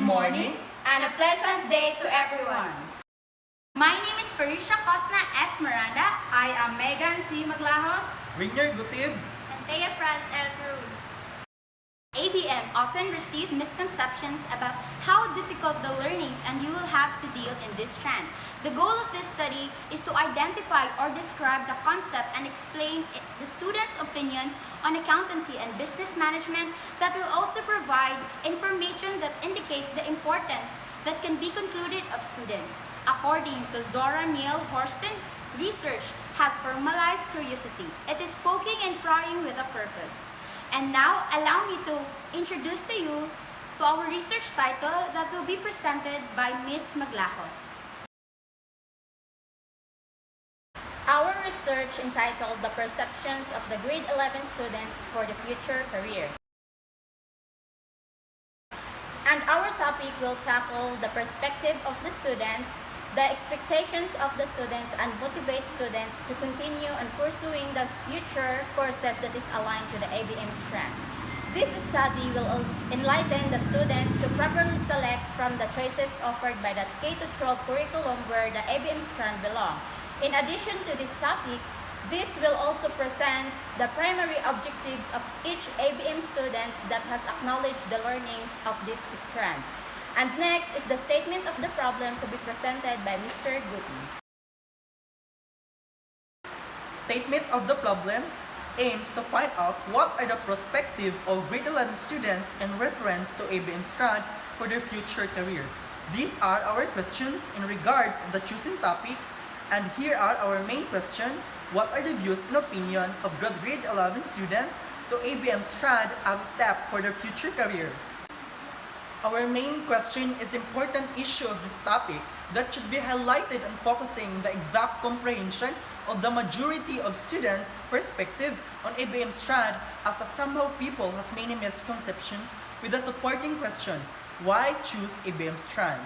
morning, and a pleasant day to everyone. My name is Farisha Cosna S. Miranda. I am Megan C. Maglahos. Rainier Gutib. And Thea Franz L. Cruz. ABM often receive misconceptions about how difficult the learnings and you will have to deal in this strand. The goal of this study is to identify or describe the concept and explain the students' opinions on accountancy and business management that will also provide information that indicates the importance that can be concluded of students. According to Zora Neale Hurston, research has formalized curiosity. It is poking and prying with a purpose. And now, allow me to introduce to you to our research title that will be presented by Ms. Maglahos. Our research entitled The Perceptions of the Grade 11 Students for the Future Career. And our topic will tackle the perspective of the students, the expectations of the students, and motivate students to continue and pursuing the future courses that is aligned to the ABM strand. This study will enlighten the students to properly select from the choices offered by the K-12 curriculum where the ABM strand belongs. In addition to this topic, this will also present the primary objectives of each ABM students that has acknowledged the learnings of this strand. And next is the statement of the problem to be presented by Mr. Guti. Statement of the problem aims to find out what are the perspective of grade 11 students in reference to ABM strand for their future career. These are our questions in regards to the chosen topic, and here are our main question. What are the views and opinion of grade 11 students to ABM strand as a step for their future career? Our main question is important issue of this topic that should be highlighted and focusing the exact comprehension of the majority of students' perspective on ABM strand, as somehow people has many misconceptions with the supporting question, why choose ABM strand?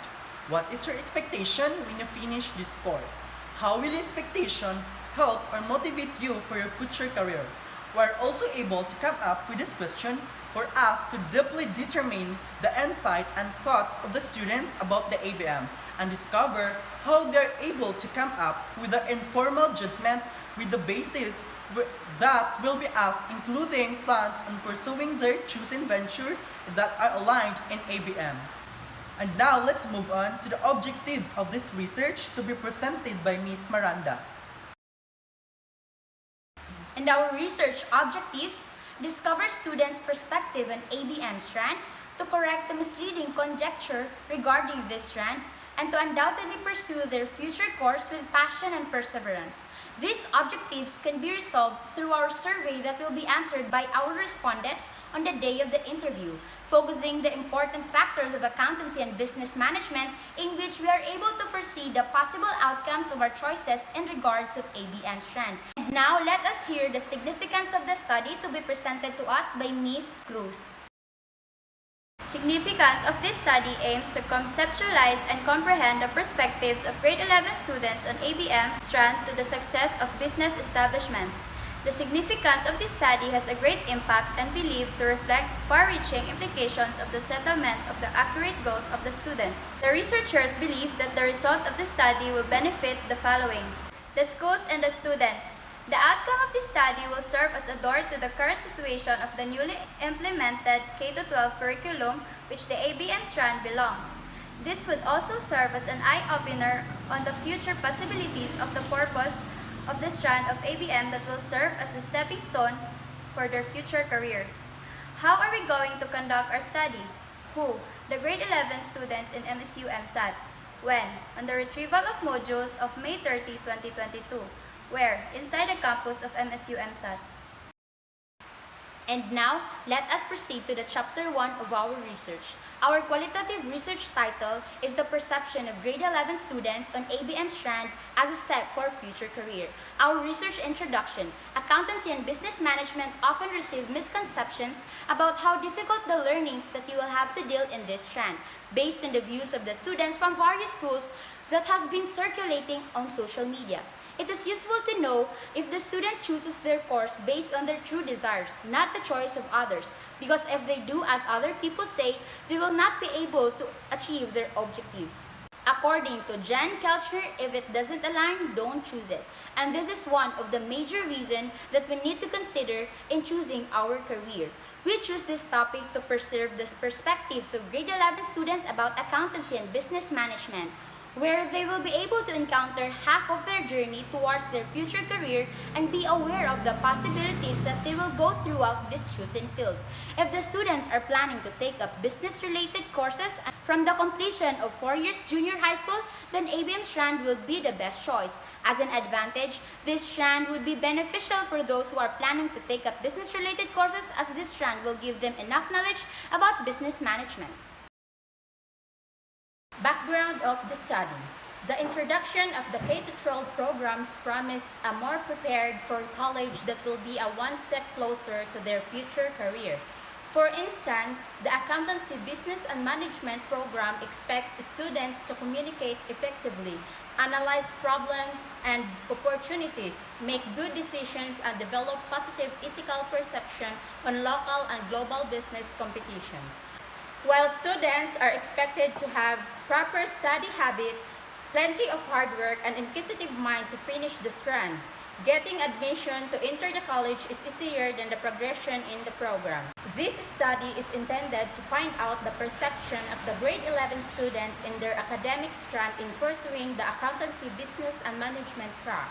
What is your expectation when you finish this course? How will your expectation help or motivate you for your future career? We are also able to come up with this question for us to deeply determine the insight and thoughts of the students about the ABM and discover how they are able to come up with an informal judgment with the basis that will be asked, including plans on pursuing their chosen venture that are aligned in ABM. And now let's move on to the objectives of this research to be presented by Ms. Miranda. And our research objectives: discover students' perspective on ABM strand, to correct the misleading conjecture regarding this strand, and to undoubtedly pursue their future course with passion and perseverance. These objectives can be resolved through our survey that will be answered by our respondents on the day of the interview, focusing the important factors of accountancy and business management in which we are able to foresee the possible outcomes of our choices in regards of ABM strand. And now let us hear the significance of the study to be presented to us by Ms. Cruz. Significance of this study aims to conceptualize and comprehend the perspectives of grade 11 students on ABM strand to the success of business establishment. The significance of this study has a great impact and believed to reflect far-reaching implications of the settlement of the accurate goals of the students. The researchers believe that the result of the study will benefit the following: the schools and the students. The outcome of this study will serve as a door to the current situation of the newly implemented K-12 curriculum which the ABM strand belongs. This would also serve as an eye-opener on the future possibilities of the purpose of the strand of ABM that will serve as the stepping stone for their future career. How are we going to conduct our study? Who? The grade 11 students in MSU-MSAT. When? On the retrieval of modules of May 30, 2022. Where? Inside the campus of MSU-MSAT. And now, let us proceed to the chapter 1 of our research. Our qualitative research title is The Perception of Grade 11 Students on ABM strand as a Step for Future Career. Our research introduction: accountancy and business management often receive misconceptions about how difficult the learnings that you will have to deal in this strand, based on the views of the students from various schools that has been circulating on social media. It is useful to know if the student chooses their course based on their true desires, not the choice of others, because if they do as other people say, they will not be able to achieve their objectives. According to Jen Kelchner, if it doesn't align, don't choose it. And this is one of the major reasons that we need to consider in choosing our career. We choose this topic to preserve the perspectives of grade 11 students about accountancy and business management, where they will be able to encounter half of their journey towards their future career and be aware of the possibilities that they will go throughout this chosen field. If the students are planning to take up business-related courses from the completion of 4 years junior high school, then ABM strand will be the best choice. As an advantage, this strand would be beneficial for those who are planning to take up business-related courses, as this strand will give them enough knowledge about business management. Background of the study. The introduction of the K-12 programs promised a more prepared for college that will be a one step closer to their future career. For instance, the Accountancy Business and Management program expects students to communicate effectively, analyze problems and opportunities, make good decisions, and develop positive ethical perception on local and global business competitions. While students are expected to have proper study habit, plenty of hard work, and inquisitive mind to finish the strand, getting admission to enter the college is easier than the progression in the program. This study is intended to find out the perception of the grade 11 students in their academic strand in pursuing the accountancy, business, and management track.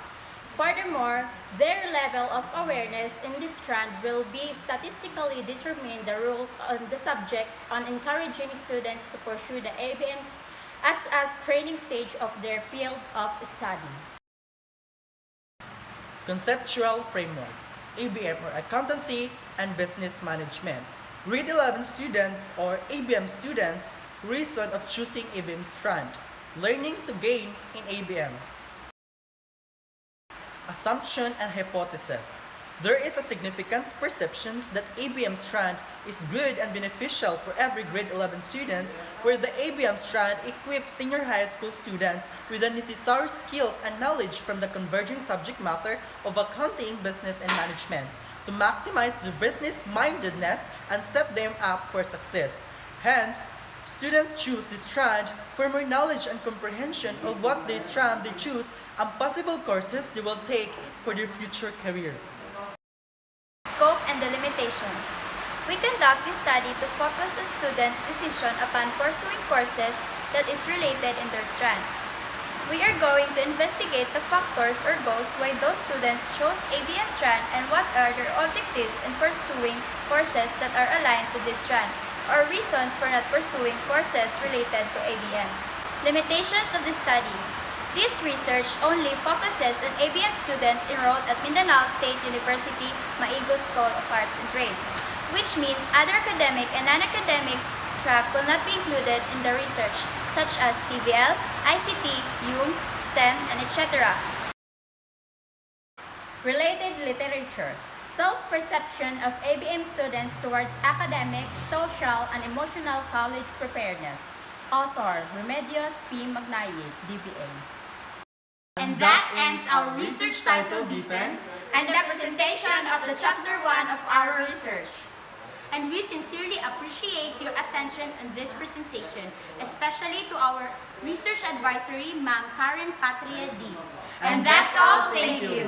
Furthermore, their level of awareness in this strand will be statistically determine the rules on the subjects on encouraging students to pursue the ABMs as a training stage of their field of study. Conceptual framework, ABM or Accountancy and Business Management. Grade 11 students or ABM students, reason of choosing ABM strand, learning to gain in ABM. Assumption and hypothesis. There is a significant perception that ABM strand is good and beneficial for every grade 11 students, where the ABM strand equips senior high school students with the necessary skills and knowledge from the converging subject matter of accounting, business, and management to maximize their business mindedness and set them up for success. Hence, students choose this strand for more knowledge and comprehension of what the strand they choose and possible courses they will take for their future career. Scope and the limitations. We conduct this study to focus on students' decision upon pursuing courses that is related in their strand. We are going to investigate the factors or goals why those students chose ABM strand and what are their objectives in pursuing courses that are aligned to this strand, or reasons for not pursuing courses related to ABM. Limitations of the study. This research only focuses on ABM students enrolled at Mindanao State University Maigo School of Arts and Trades, which means other academic and non-academic track will not be included in the research, such as TVL, ICT, UMS, STEM, and etc. Related literature. Self-perception of ABM students towards academic, social, and emotional college preparedness. Author, Remedios P. Magnaye, DBA. And that ends our research title defense And the presentation of the Chapter 1 of our research. and we sincerely appreciate your attention in this presentation, especially to our research advisory, Ma'am Karen Patria D. And that's all. Thank you.